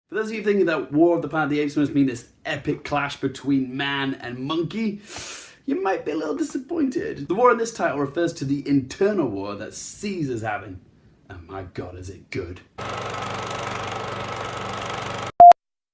For those of you thinking that War of the Planet of the Apes must mean this epic clash between man and monkey, you might be a little disappointed. The war in this title refers to the internal war that Caesar's having. And my god, is it good.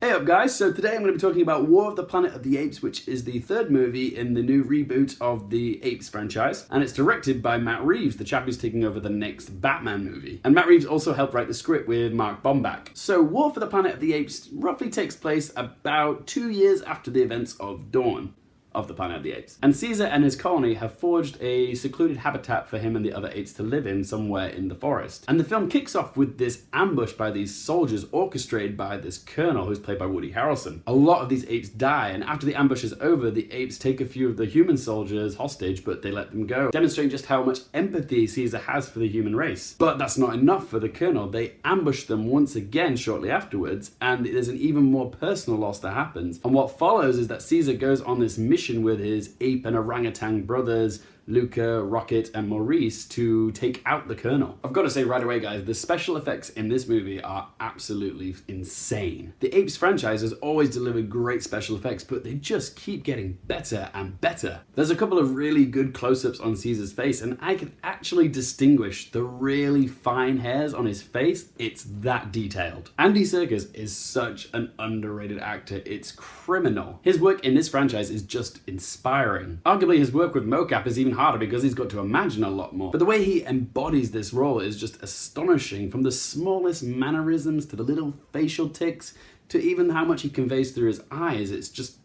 Hey up guys, so today I'm going to be talking about War of the Planet of the Apes, which is the third movie in the new reboot of the Apes franchise, and it's directed by Matt Reeves, the chap who's taking over the next Batman movie. And Matt Reeves also helped write the script with Mark Bombach. So War for the Planet of the Apes roughly takes place about 2 years after the events of Dawn of the Planet of the Apes. And Caesar and his colony have forged a secluded habitat for him and the other apes to live in somewhere in the forest. And the film kicks off with this ambush by these soldiers orchestrated by this colonel who's played by Woody Harrelson. A lot of these apes die, and after the ambush is over, the apes take a few of the human soldiers hostage, but they let them go, demonstrating just how much empathy Caesar has for the human race. But that's not enough for the colonel. They ambush them once again shortly afterwards, and there's an even more personal loss that happens. And what follows is that Caesar goes on this mission with his ape and orangutan brothers, Luca, Rocket, and Maurice, to take out the colonel. I've got to say right away, guys, the special effects in this movie are absolutely insane. The Apes franchise has always delivered great special effects, but they just keep getting better and better. There's a couple of really good close-ups on Caesar's face, and I can actually distinguish the really fine hairs on his face. It's that detailed. Andy Serkis is such an underrated actor. It's criminal. His work in this franchise is just inspiring. Arguably, his work with mocap is even harder because he's got to imagine a lot more. But the way he embodies this role is just astonishing, from the smallest mannerisms to the little facial tics to even how much he conveys through his eyes. It's just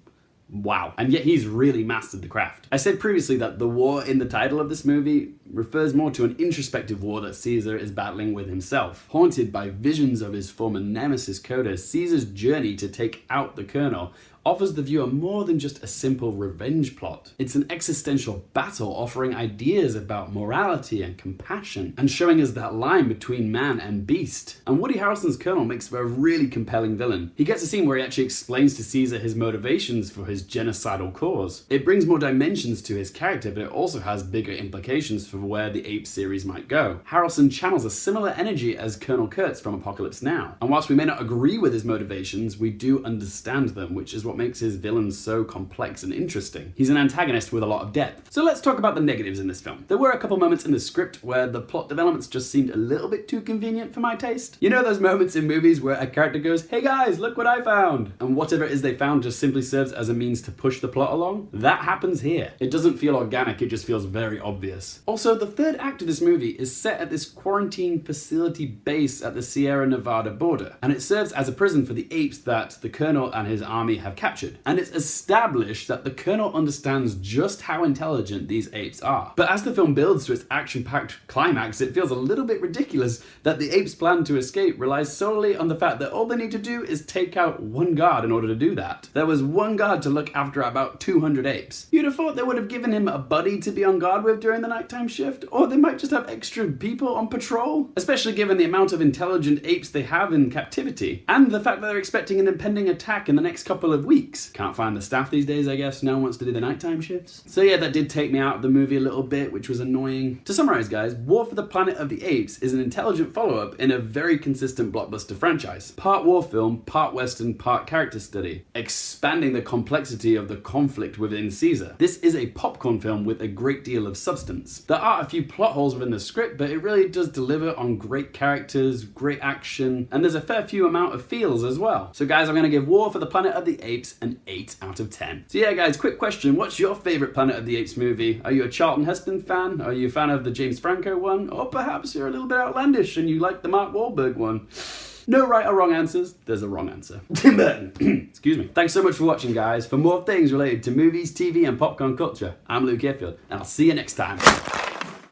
wow. And yet he's really mastered the craft. I said previously that the war in the title of this movie refers more to an introspective war that Caesar is battling with himself. Haunted by visions of his former nemesis Coda, Caesar's journey to take out the colonel offers the viewer more than just a simple revenge plot. It's an existential battle offering ideas about morality and compassion, and showing us that line between man and beast. And Woody Harrelson's colonel makes for a really compelling villain. He gets a scene where he actually explains to Caesar his motivations for his genocidal cause. It brings more dimensions to his character, but it also has bigger implications for where the Apes series might go. Harrelson channels a similar energy as Colonel Kurtz from Apocalypse Now. And whilst we may not agree with his motivations, we do understand them, which is what makes his villains so complex and interesting. He's an antagonist with a lot of depth. So let's talk about the negatives in this film. There were a couple moments in the script where the plot developments just seemed a little bit too convenient for my taste. You know those moments in movies where a character goes, "Hey guys, look what I found," and whatever it is they found just simply serves as a means to push the plot along? That happens here. It doesn't feel organic, it just feels very obvious. Also, the third act of this movie is set at this quarantine facility base at the Sierra Nevada border, and it serves as a prison for the apes that the colonel and his army have captured. And it's established that the colonel understands just how intelligent these apes are. But as the film builds to its action-packed climax, it feels a little bit ridiculous that the apes' plan to escape relies solely on the fact that all they need to do is take out one guard in order to do that. There was one guard to look after about 200 apes. You'd have thought they would have given him a buddy to be on guard with during the nighttime shift, or they might just have extra people on patrol, especially given the amount of intelligent apes they have in captivity, and the fact that they're expecting an impending attack in the next couple of weeks. Can't find the staff these days, I guess. No one wants to do the nighttime shifts. So yeah, that did take me out of the movie a little bit, which was annoying. To summarize, guys, War for the Planet of the Apes is an intelligent follow-up in a very consistent blockbuster franchise. Part war film, part western, part character study, expanding the complexity of the conflict within Caesar. This is a popcorn film with a great deal of substance. There are a few plot holes within the script, but it really does deliver on great characters, great action, and there's a fair few amount of feels as well. So guys, I'm gonna give War for the Planet of the Apes an 8 out of 10. So yeah guys, quick question, what's your favorite Planet of the Apes movie? Are you a Charlton Heston fan? Are you a fan of the James Franco one? Or perhaps you're a little bit outlandish and you like the Mark Wahlberg one? No right or wrong answers, there's a wrong answer. Tim Burton. Excuse me. Thanks so much for watching, guys. For more things related to movies, TV, and popcorn culture, I'm Luke Hearfield, and I'll see you next time.